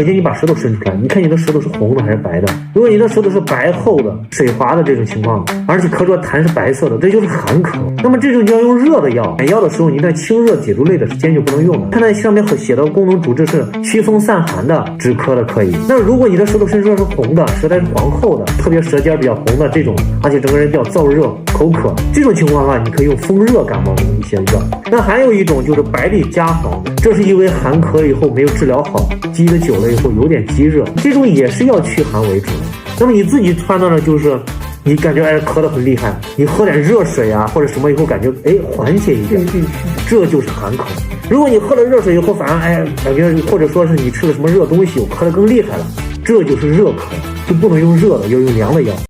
首先你把舌头伸出来，你看你的舌头是红的还是白的？如果你的舌头是白厚的、水滑的这种情况，而且咳出来痰是白色的，这就是寒咳。那么这种就要用热的药，买药的时候你在清热解毒类的是坚决不能用的。看它上面写的功能主治是祛风散寒的、止咳的可以。那如果你的舌头伸出来是红的，舌苔是黄厚的，特别舌尖比较红的这种，而且整个人比较燥热、口渴，这种情况的话，你可以用风热感冒的一些药。那还有一种就是百里家黄，这是因为寒咳以后没有治疗好，积的久了以后有点积热，这种也是要驱寒为主。那么你自己判断的就是你感觉咳得很厉害，你喝点热水啊或者什么以后感觉缓解一点，这就是寒咳。如果你喝了热水以后反而感觉或者说是你吃了什么热东西，我咳得更厉害了，这就是热咳，就不能用热的，要用凉的药。